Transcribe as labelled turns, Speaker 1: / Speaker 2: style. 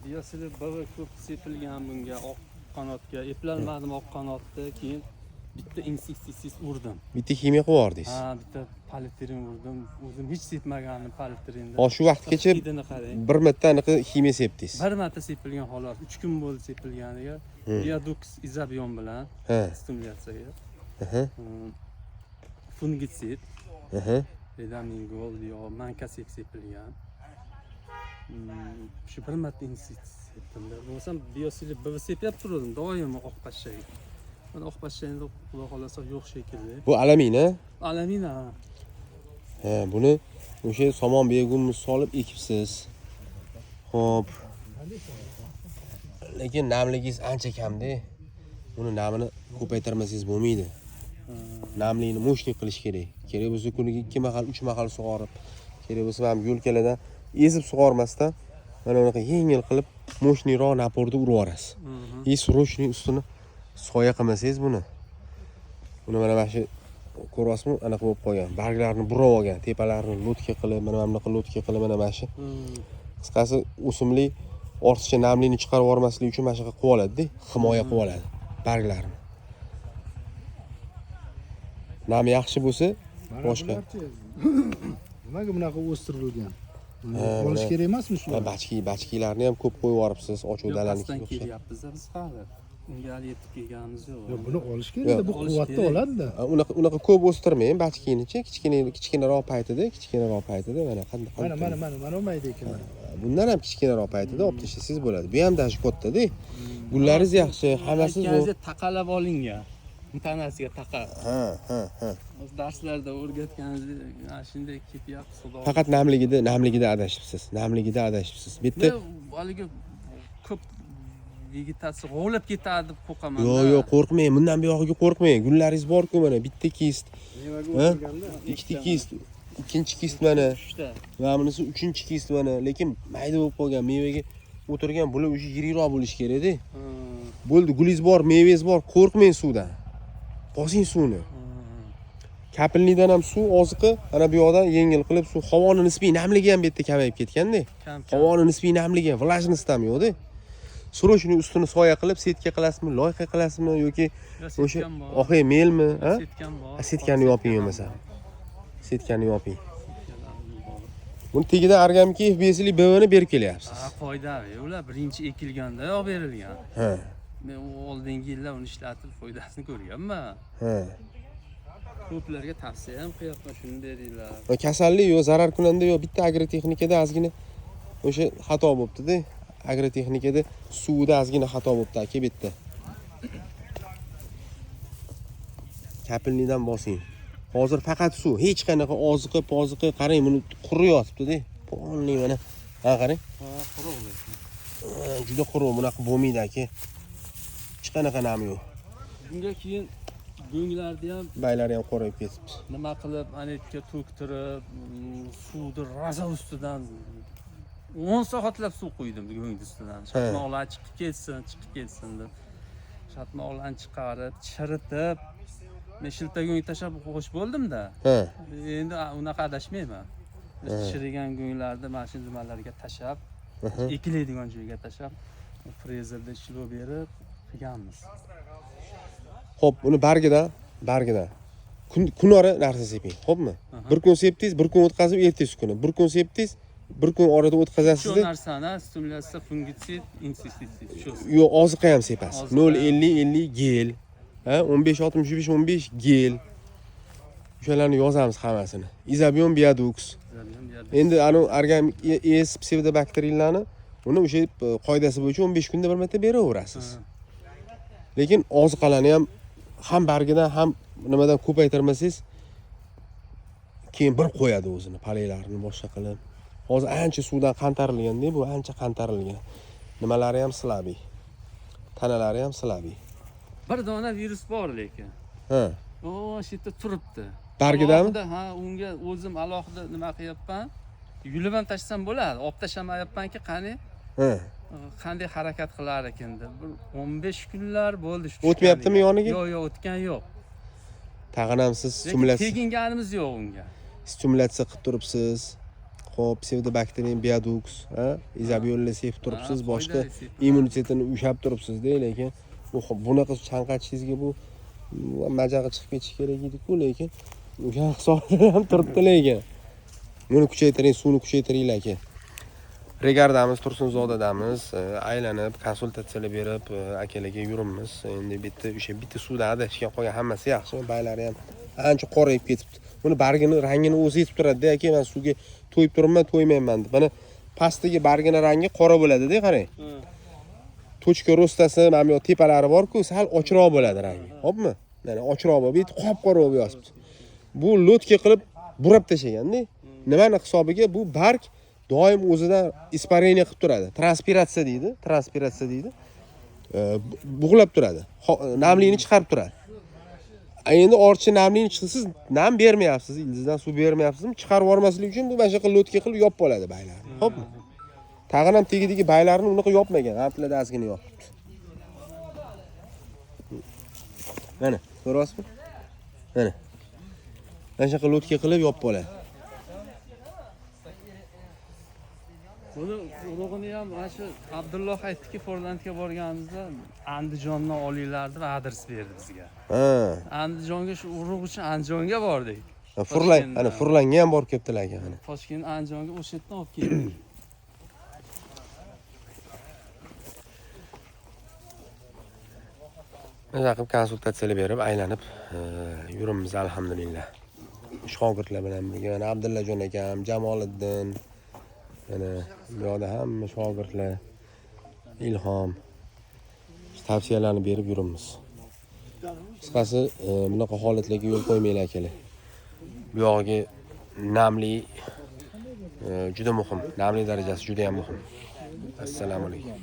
Speaker 1: Biyosili big'i ko'p sepilgan bunga oq qanotga. Eplolmadim oq qanotda, keyin bitta insektisid urdim.
Speaker 2: Bitta kimyo qilib yubordingiz.
Speaker 1: Ha, bitta politrin urdim. O'zim hech sepmagandim politrinda.
Speaker 2: Hozir shu vaqtgacha bir marta anaqa kimyo sepdingiz.
Speaker 1: Bir marta sepilgan xolos. 3 kun bo'ldi sepilganiga. Biodux izobion bilan stimulyatsiyaga. Fungitsid. Redamingol yo mankasep sepilgan. Shu bir marta insektisid sepdim. Bo'lsam biyosili big'i sepib turdim doim oq pashshaga. Mana oq pashshangda xudo xolasa yo'q shekilli.
Speaker 2: Bu alamina.
Speaker 1: Alamina.
Speaker 2: Ha, buni o'sha somon begumni solib ekibsiz. Xo'p. Lekin namligingiz ancha kamda. Buni namini ko'paytirmasangiz bo'lmaydi. Namlikni mo'shnik qilish kerak. Kerak bo'lsa kuniga 2 mahal, 3 mahal sug'orib, kerak bo'lsa ham yo'lkalardan ezib sug'ormasdan mana bunaqa yengil qilib mo'shnikroq naporda urib yuborasiz. Srochniy ustini soya qilmasangiz buni mana shu ko'ryapsizmi, anaqa bo'lib qolgan. Barglarni burab olgan, tepalarini lotka qilib, mana bunaqa lotka qilib mana shu. Qisqasi o'simlik ortiqcha namlikni chiqarib yubormaslik uchun mana shunaqa qilib oladi-da, himoya qilib oladi barglarni. Nam yaxshi bo'lsa, boshqa.
Speaker 3: Nimaga bunaqa o'stirilgan? Olish kerak emasmi shu?
Speaker 2: Bachkilarni ham ko'p qo'yib yuboribsiz, ochuv dalani.
Speaker 1: Kelyapmiz biz hali. Unga hali yetib kelganimiz yo'q.
Speaker 3: Yo'q, buni olish kerak, bu quvvatni oladi-da.
Speaker 2: Unaqa ko'p o'stirmang, bachkinichi, kichkinaroq paytida mana qanday.
Speaker 3: Mana olmaydi ekan.
Speaker 2: Bundan ham kichkinaroq paytida olib tashlasangiz bo'ladi. Bu ham dashi katta-da. Gullaringiz yaxshi, hammasi zo'r.
Speaker 1: Taqalab olingan. Tanasiga taqab.
Speaker 2: Ha.
Speaker 1: Darslarda o'rgatganingiz mana shunday ketyapti xudo.
Speaker 2: Faqat namligida adashibsiz. Bitta
Speaker 1: haligi ko'p vegetatsiya g'ovlab ketadi deb qo'rqaman.
Speaker 2: Yo'q, qo'rqmang. Bundan buyog'iga qo'rqmang. Gullaringiz bor-ku mana bitta kist. Ikkita kist, ikkinchi kist mana. Va bunisi uchinchi kist mana. Lekin mayda bo'lib qolgan mevaga o'tirgan bular o'sha yiriroq bo'lish kerak-da. Bo'ldi, gulingiz bor, mevangiz bor, qo'rqmang suvdan. Bosing suvni. Kapillikdan ham suv oziqi, ana bu yoqdan yengil qilib suv, havoni nisbiy namligi ham bu yerda kamayib ketganda. Havoni nisbiy namligi, vlajnost ham yo'q-da. Srochniy ustini soya qilib setka qilasizmi, loyqa qilasizmi yoki o'sha oqay melmi, ha?
Speaker 1: Setkan bor.
Speaker 2: Setkani yoping bo'lmasa. Setkani yoping. Buni tagida organik besili BVni berib kelyapsiz.
Speaker 1: Ha, foydali. Ular birinchi ekilganda olib berilgan.
Speaker 2: Ha.
Speaker 1: Men oldingi yillar uni ishlatib foydasini ko'rganman.
Speaker 2: Ha.
Speaker 1: Ko'plarga tavsiya ham qilyapman, shuni beringlar.
Speaker 2: Kasallik yo zarar kunanda yo bitta agrotexnikada ozgina o'sha xato bo'libdi-da. Agrotexnikada suvda ozgina xato bo'libdi aka bu yerda. Kapillikdan bosing. Hozir faqat suv, hech qanaqa oziqa, qarang, buni quruq yotibdi-da. Polni mana. Ha, qarang.
Speaker 1: Ha, quruq.
Speaker 2: Juda quruq, bunaqa bo'lmaydi aka. Hech qanaqa nam yo'q.
Speaker 1: Bunga keyin go'nglarni ham
Speaker 2: baylari ham qorayib ketibdi.
Speaker 1: Nima qilib, anetga to'ktirib, suvni raza ustidan 10 soatlab suv quydim go'ng ustidan. Shatmoqlar chiqib ketsin deb. Shatmoqlarni chiqarib, chiritib, men shiltago'ng tashab qo'sh bo'ldim-da. Endi unaqa adashmayman. Chirigan go'nglarni mana shu nimalarga tashab, ekiladigan joyga tashab, frezerda ishlov berib qilganmiz.
Speaker 2: Xo'p, uni bargidan kunora narsa seping, xo'pmi? Bir kun sepdingiz, bir kun o'tkazib, ertasi kuni. Bir kun sepdingiz, bir kun orada o'tkazasiz.
Speaker 1: Shu narsani stimulyatsiya, fungitsid, insektisid shu.
Speaker 2: Yo'q, oziqa ham sepasiz. 0.50 gel, ha, 15-65 gel. O'shalarni yozamiz hammasini. Izobion biodux. Endi anu organik ES psevdobakteriyalarni uni o'sha qoidasi bo'yicha 15 kunda bir marta beraverasiz. Lekin oziqalarni ham bargidan ham nimadan ko'paytirmasangiz keyin bir qo'yadi o'zini, paleylarni boshqa qilib. Hozir ancha suvdan qantarilganda, bu ancha qantarilgan. Nimalari ham silabiy. Tanalari ham silabiy.
Speaker 1: Bir dona virus bor lekin.
Speaker 2: Ha.
Speaker 1: O, shu yerda turibdi.
Speaker 2: Bargidami?
Speaker 1: Ha, unga o'zim alohida nima qilyapman? Yulib ham tashsam bo'ladi. Olib tashlamayapmanki, qani?
Speaker 2: Ha.
Speaker 1: Qanday harakat qilar ekan deb. 15 kunlar bo'ldi shu.
Speaker 2: O'tmayaptimi yoniga?
Speaker 1: Yo'q, o'tgan yo'q.
Speaker 2: Tag'in ham siz stimulyatsiya.
Speaker 1: Teginganimiz yo'q unga.
Speaker 2: Stimulyatsiya qilib turibsiz. Xo'p, pseudobakterium biodux, ha? Izobiolla sepib turibsiz,
Speaker 1: Ha,
Speaker 2: boshqa
Speaker 1: foydali sepib.
Speaker 2: immunitetini ushlab turibsiz-da, lekin bunaqa chanqatishingizga bu majag'i chiqib ketishi kerak edi-ku, lekin o'sha hisobda ham turibdi lekin. Buni kuchaytiring, suvni kuchaytiringlar aka. Regardamiz, Tursunzodadamiz, aylanib, konsultatsiyalar berib, akalarga yuribmiz. Endi bitta suvda adashgan qolgan hammasi yaxshi, baylari ham ancha qorayib ketibdi. Buni bargini rangini o'zi yetib turadi-da, aka, men suvga to'yib turibman, to'ymayman deb. Mana pastdagi bargini rangi qora bo'ladi-da, qarang. Tochka rostasi, mana bu tepalari bor-ku, sal ochroq bo'ladi rangi. Xo'pmi? Mana ochroq bo'lib, bitta qop-qora bo'lib yotibdi. Bu lotka qilib burab tashagan-da. Nimani hisobiga bu barg doim o'zidan ispareniya qilib turadi. Transpiratsiya deydi. Bug'lab turadi. Namlikni chiqarib turadi. Endi ortiqcha namlikni siz nam bermayapsiz, ildizdan suv bermayapsizmi? Chiqarib yubormaslik uchun bu mana shu lotka qilib yopib oladi baylarni. Xo'pmi? Tag'in ham tegidagi baylarni unaqa yopmagan, antlarda ozgina yopibdi. Mana, ko'ryapsizmi? Mana. Mana shu lotka qilib yopib oladi.
Speaker 1: Buni urug'ini ham mana shu Abdulloh aytdiki, Forlandga borganimizda Andijondan olinglar deb adres berdi bizga.
Speaker 2: Ha.
Speaker 1: Andijonga shu urug' uchun Andijonga bordik.
Speaker 2: Furlanga ham borib kelibdilar aka mana.
Speaker 1: Toshkent Andijonga o'sha yerdan olib keldik.
Speaker 2: Mana qilib konsultatsiyalar berib, aylanib yuribmiz alhamdulillah. Shogirdlar bilan birga mana Abdullajon akam, Jamoliddin, mana bu yoqda hamma shogirdlar, ilhom tavsiyalarni berib yuribmiz. Qisqasi, bunaqa holatlarga yo'l qo'ymanglar akalar. Bu yog'iga namlik juda muhim. Namlik darajasi juda ham muhim. Assalomu alaykum.